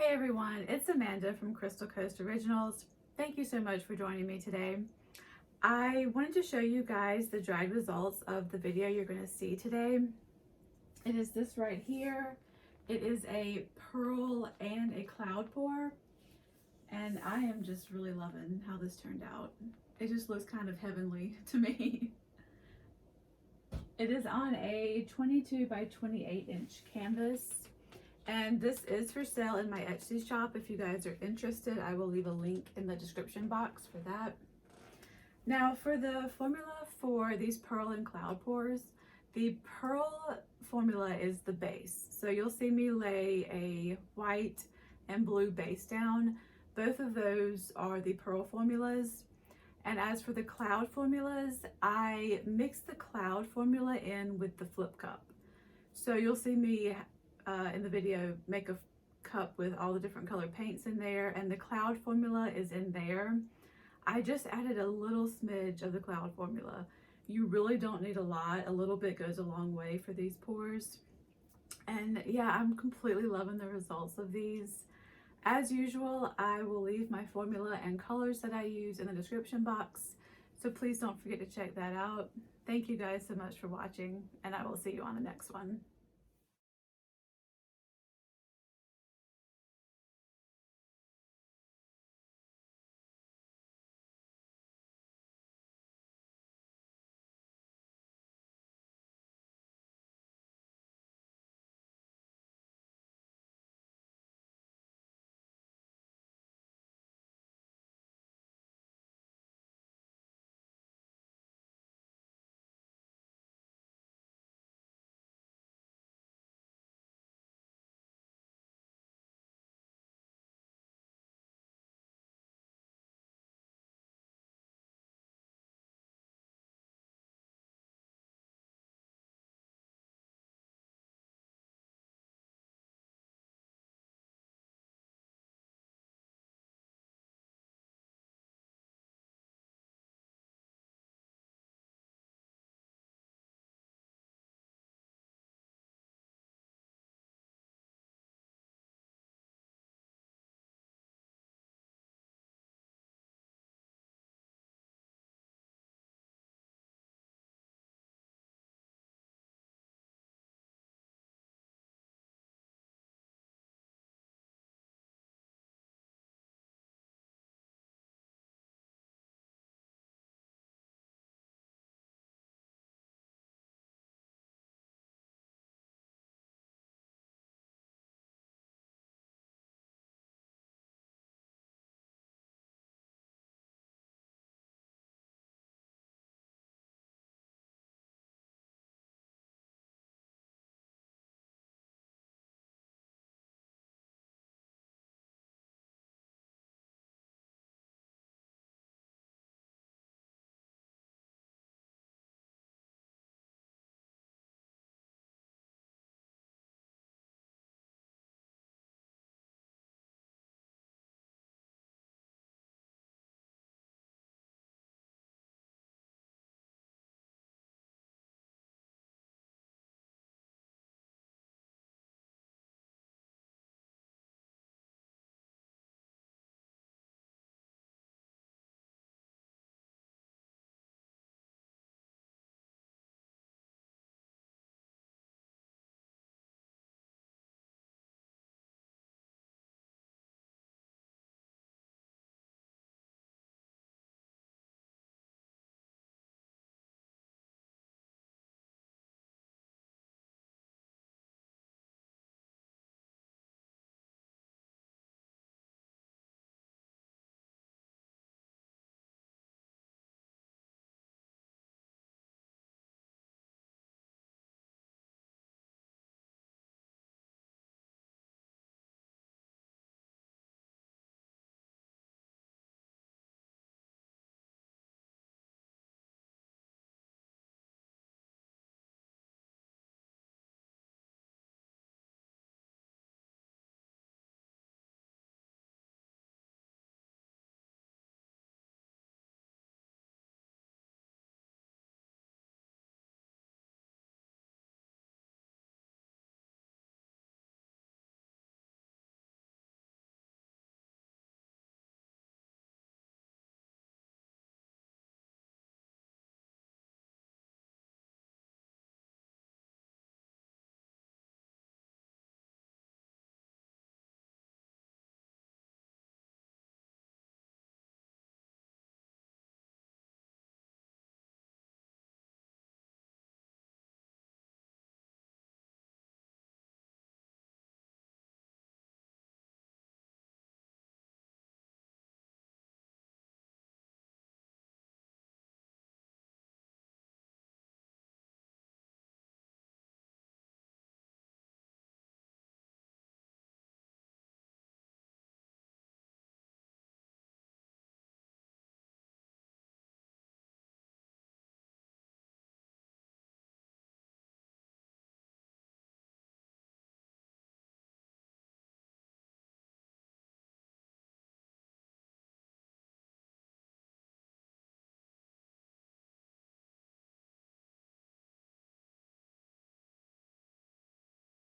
Hey everyone, it's Amanda from Crystal Coast Originals. Thank you so much for joining me today. I wanted to show you guys the dried results of the video you're going to see today. It is this right here. It is a pearl and a cloud pour, and I am just really loving how this turned out. It just looks kind of heavenly to me. It is on a 22 by 28 inch canvas. And this is for sale in my Etsy shop. If you guys are interested, I will leave a link in the description box for that. Now for the formula for these pearl and cloud pours, the pearl formula is the base. So you'll see me lay a white and blue base down. Both of those are the pearl formulas. And as for the cloud formulas, I mix the cloud formula in with the flip cup. So you'll see me in the video make a cup with all the different color paints in there, and the cloud formula is in there. I just added a little smidge of the cloud formula. You really don't need a lot. A little bit goes a long way for these pours. And yeah, I'm completely loving the results of these. As usual, I will leave my formula and colors that I use in the description box, so please don't forget to check that out. Thank you guys so much for watching, and I will see you on the next one.